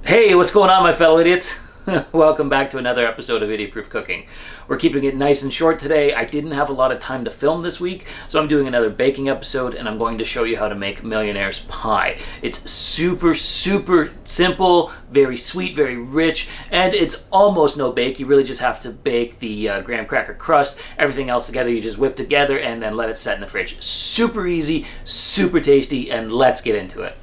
Hey, what's going on, my fellow idiots? Welcome back to another episode of Idiot Proof Cooking. We're keeping it nice and short today. I didn't have a lot of time to film this week, so I'm doing another baking episode, and I'm going to show you how to make Millionaire's pie. It's super simple, very sweet, very rich, and it's almost no bake. You really just have to bake the graham cracker crust. Everything else together, you just whip together and then let it set in the fridge. Super easy, super tasty, and let's get into it.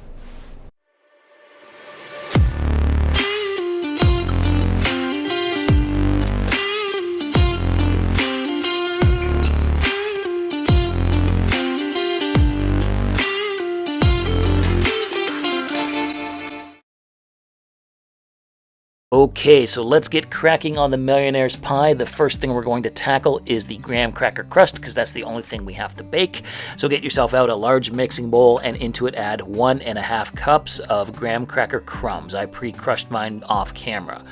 Okay, so let's get cracking on the Millionaire's pie. The first thing we're going to tackle is the graham cracker crust, because that's the only thing we have to bake. So get yourself out a large mixing bowl, and into it add 1.5 cups of graham cracker crumbs. I pre-crushed mine off camera.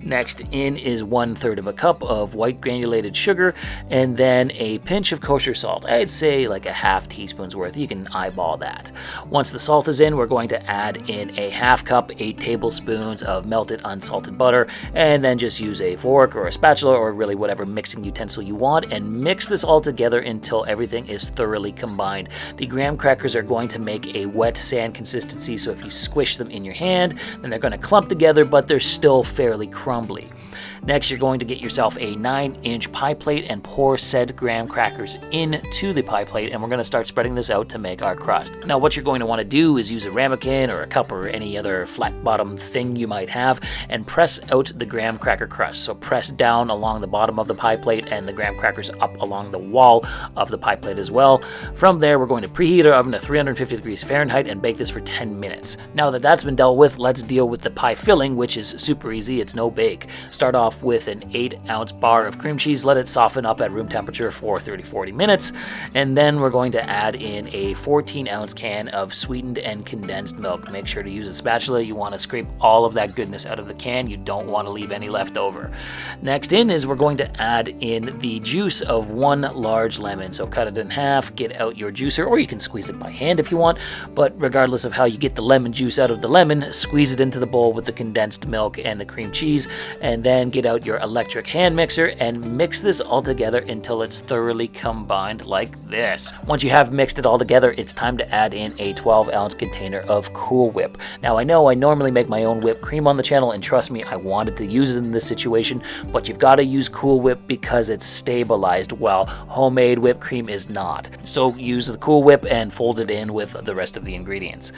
Next in is 1/3 of a cup of white granulated sugar, and then a pinch of kosher salt. I'd say like a half teaspoon's worth. You can eyeball that. Once the salt is in, we're going to add in a half cup, 8 tablespoons of melted unsalted butter, and then just use a fork or a spatula or really whatever mixing utensil you want, and mix this all together until everything is thoroughly combined. The graham crackers are going to make a wet sand consistency, so if you squish them in your hand, then they're going to clump together, but they're still fairly crumbly. Next, you're going to get yourself a 9-inch pie plate and pour said graham crackers into the pie plate, and we're going to start spreading this out to make our crust. Now, what you're going to want to do is use a ramekin or a cup or any other flat bottom thing you might have and press out the graham cracker crust. So press down along the bottom of the pie plate and the graham crackers up along the wall of the pie plate as well. From there, we're going to preheat our oven to 350 degrees Fahrenheit and bake this for 10 minutes. Now that that's been dealt with, let's deal with the pie filling, which is super easy. It's no bake. Start off with an 8-ounce bar of cream cheese. Let it soften up at room temperature for 30-40 minutes, and then we're going to add in a 14-ounce can of sweetened and condensed milk. Make sure to use a spatula. You want to scrape all of that goodness out of the can. You don't want to leave any left over. Next in is we're going to add in the juice of 1 large lemon. So cut it in half, get out your juicer, or you can squeeze it by hand if you want, but regardless of how you get the lemon juice out of the lemon, squeeze it into the bowl with the condensed milk and the cream cheese, and then get out your electric hand mixer and mix this all together until it's thoroughly combined like this. Once you have mixed it all together, it's time to add in a 12-ounce container of Cool Whip. Now, I know I normally make my own whipped cream on the channel, and trust me, I wanted to use it in this situation, but you've got to use Cool Whip because it's stabilized well. Homemade whipped cream is not. So use the Cool Whip and fold it in with the rest of the ingredients.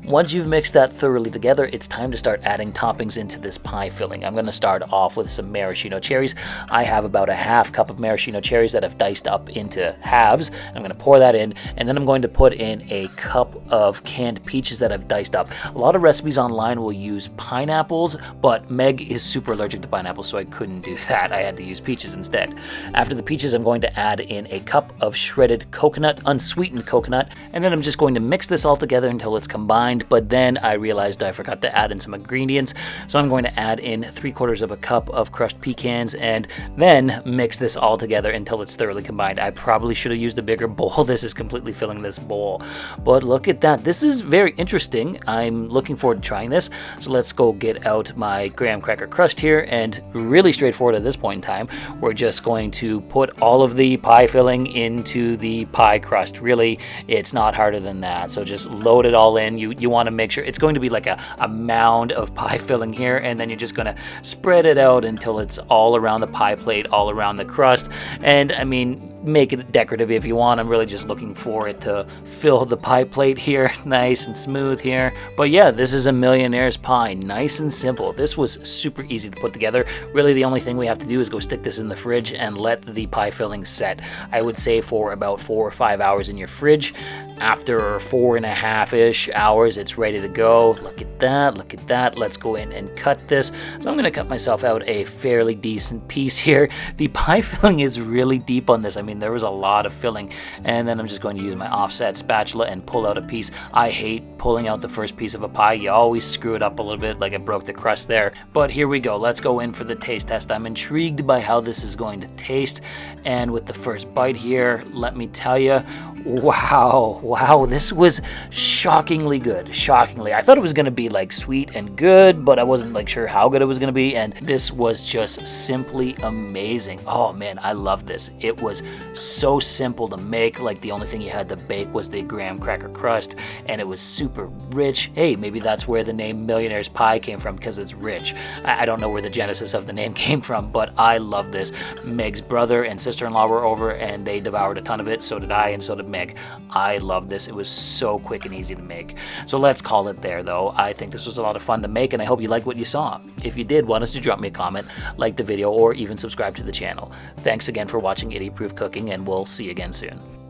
Once you've mixed that thoroughly together, it's time to start adding toppings into this pie filling. I'm going to start off with some maraschino cherries. I have about a half cup of maraschino cherries that I've diced up into halves. I'm going to pour that in, and then I'm going to put in a cup of canned peaches that I've diced up. A lot of recipes online will use pineapples, but Meg is super allergic to pineapples, so I couldn't do that. I had to use peaches instead. After the peaches, I'm going to add in a cup of shredded coconut, unsweetened coconut, and then I'm just going to mix this all together until it's combined, but then I realized I forgot to add in some ingredients, so I'm going to add in 3/4 of a cup of crushed pecans, and then mix this all together until it's thoroughly combined. I probably should have used a bigger bowl. This is completely filling this bowl, but look at that. This is very interesting. I'm looking forward to trying this. So let's go get out my graham cracker crust here, and really straightforward at this point in time. We're just going to put all of the pie filling into the pie crust. Really, it's not harder than that. So just load it all in. You want to make sure it's going to be like a mound of pie filling here, and then you're just going to spread it out until it's all around the pie plate, all around the crust. And I mean, make it decorative if you want. I'm really just looking for it to fill the pie plate here, nice and smooth here. But yeah, this is a Millionaire's pie, nice and simple. This was super easy to put together. Really, the only thing we have to do is go stick this in the fridge and let the pie filling set. I would say for about 4 or 5 hours in your fridge. After 4.5-ish hours, it's ready to go. Look at that, look at that. Let's go in and cut this. So I'm gonna cut myself out a fairly decent piece here. The pie filling is really deep on this. I mean, there was a lot of filling, and then I'm just going to use my offset spatula and pull out a piece. I hate pulling out the first piece of a pie. You always screw it up a little bit, like I broke the crust there. But here we go. Let's go in for the taste test. I'm intrigued by how this is going to taste, and with the first bite here, let me tell you, Wow, wow, this was shockingly good, shockingly. I thought it was gonna be like sweet and good, but I wasn't like sure how good it was gonna be, and this was just simply amazing. Oh man, I love this. It was so simple to make, like the only thing you had to bake was the graham cracker crust, and it was super rich. Hey, maybe that's where the name Millionaire's Pie came from, because it's rich. I don't know where the genesis of the name came from, but I love this. Meg's brother and sister-in-law were over, and they devoured a ton of it, so did I, and so did Meg. I love this. It was so quick and easy to make. So let's call it there though. I think this was a lot of fun to make, and I hope you liked what you saw. If you did, why don't you drop me a comment, like the video, or even subscribe to the channel. Thanks again for watching Idiot Proof Cooking, and we'll see you again soon.